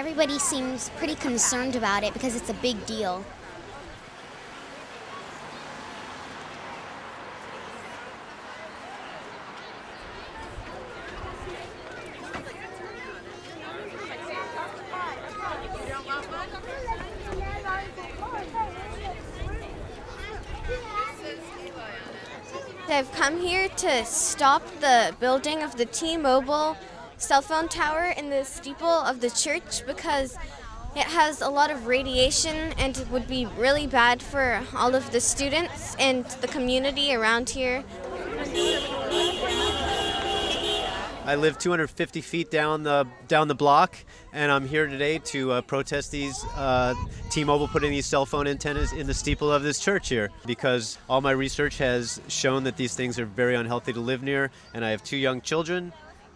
everybody seems pretty concerned about it because it's a big deal. I've come here to stop the building of the T-Mobile cell phone tower in the steeple of the church because it has a lot of radiation and it would be really bad for all of the students and the community around here. I live 250 feet down the block, and I'm here today to protest these T-Mobile putting these cell phone antennas in the steeple of this church here, because all my research has shown that these things are very unhealthy to live near, and I have 2 young children,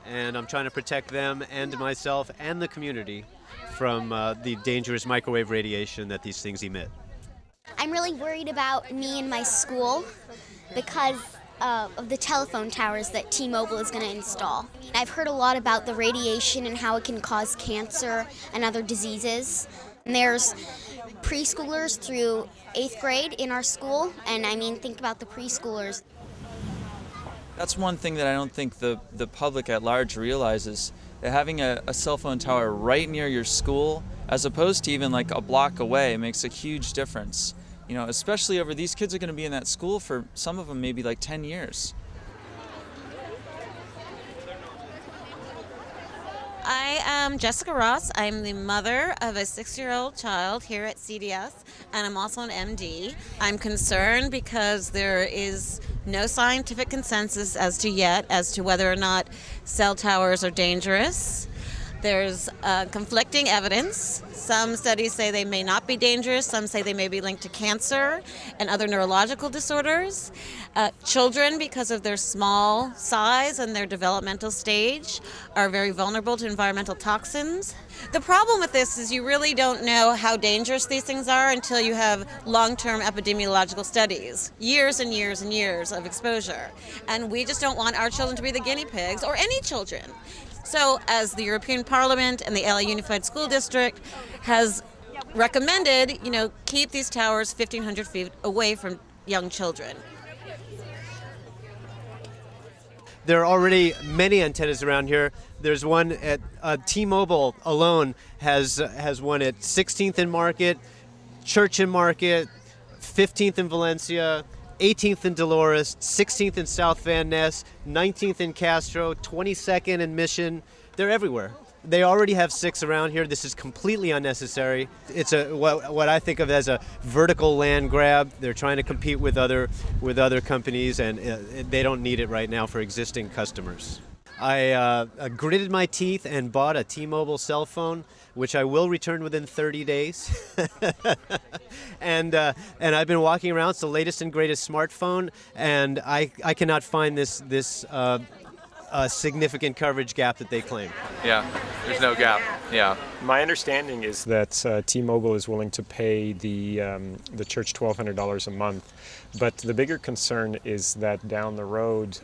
and I'm trying to protect them and myself and the community from the dangerous microwave radiation that these things emit. I'm really worried about me and my school because of the telephone towers that T-Mobile is going to install. I've heard a lot about the radiation and how it can cause cancer and other diseases. And there's preschoolers through 8th grade in our school, and I mean, think about the preschoolers. That's one thing that I don't think the public at large realizes, that having a cell phone tower right near your school, as opposed to even like a block away, makes a huge difference. You know, especially over, these kids are going to be in that school for, some of them, maybe like 10 years. I am Jessica Ross. I'm the mother of a 6-year-old child here at CDS, and I'm also an MD. I'm concerned because there is no scientific consensus as to whether or not cell towers are dangerous. There's conflicting evidence. Some studies say they may not be dangerous. Some say they may be linked to cancer and other neurological disorders. Children, because of their small size and their developmental stage, are very vulnerable to environmental toxins. The problem with this is you really don't know how dangerous these things are until you have long-term epidemiological studies, years and years and years of exposure. And we just don't want our children to be the guinea pigs, or any children. So as the European Parliament and the LA Unified School District has recommended, keep these towers 1,500 feet away from young children. There are already many antennas around here. There's one at T-Mobile alone has one at 16th and Market, Church and Market, 15th in Valencia, 18th in Dolores, 16th in South Van Ness, 19th in Castro, 22nd in Mission. They're everywhere. They already have 6 around here. This is completely unnecessary. It's what I think of as a vertical land grab. They're trying to compete with other companies, and they don't need it right now for existing customers. I gritted my teeth and bought a T-Mobile cell phone, which I will return within 30 days. and I've been walking around. It's the latest and greatest smartphone, and I cannot find this significant coverage gap that they claim. Yeah, there's no gap. Yeah. My understanding is that T-Mobile is willing to pay the church $1,200 a month, but the bigger concern is that down the road,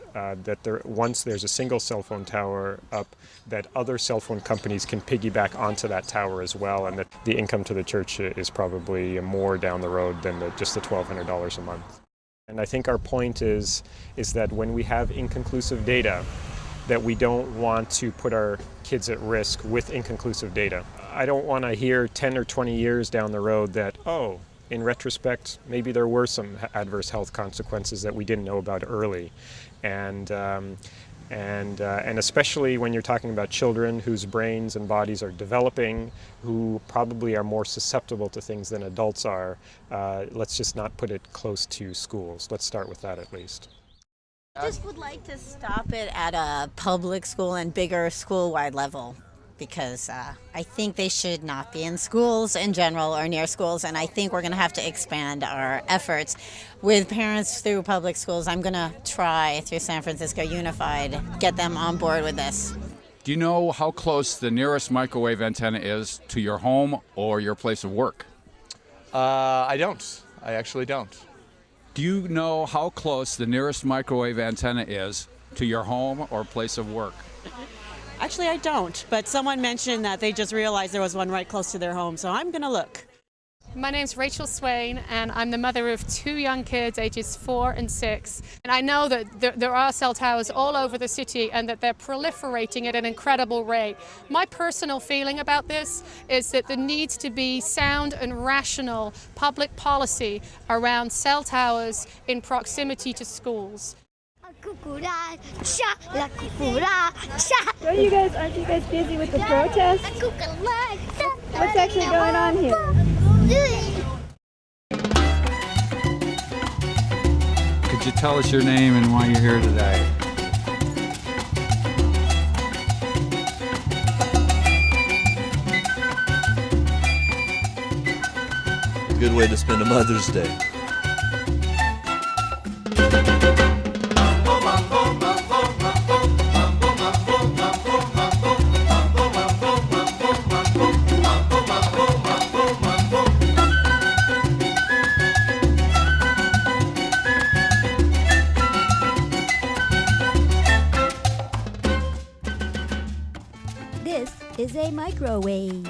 once there's a single cell phone tower up, that other cell phone companies can piggyback onto that tower as well, and that the income to the church is probably more down the road than just the $1,200 a month. And I think our point is that when we have inconclusive data, that we don't want to put our kids at risk with inconclusive data. I don't want to hear 10 or 20 years down the road that, in retrospect, maybe there were some adverse health consequences that we didn't know about early. And especially when you're talking about children whose brains and bodies are developing, who probably are more susceptible to things than adults are, let's just not put it close to schools. Let's start with that at least. I just would like to stop it at a public school and bigger school-wide level, because I think they should not be in schools in general or near schools, and I think we're going to have to expand our efforts with parents through public schools. I'm going to try through San Francisco Unified, get them on board with this. Do you know how close the nearest microwave antenna is to your home or your place of work? I don't. I actually don't. Do you know how close the nearest microwave antenna is to your home or place of work? Actually, I don't, but someone mentioned that they just realized there was one right close to their home, so I'm going to look. My name's Rachel Swain, and I'm the mother of 2 young kids, ages 4 and 6. And I know that there are cell towers all over the city and that they're proliferating at an incredible rate. My personal feeling about this is that there needs to be sound and rational public policy around cell towers in proximity to schools. Aren't you guys busy with the protest? What's actually going on here? Could you tell us your name and why you're here today? Good way to spend a Mother's Day. This is a microwave.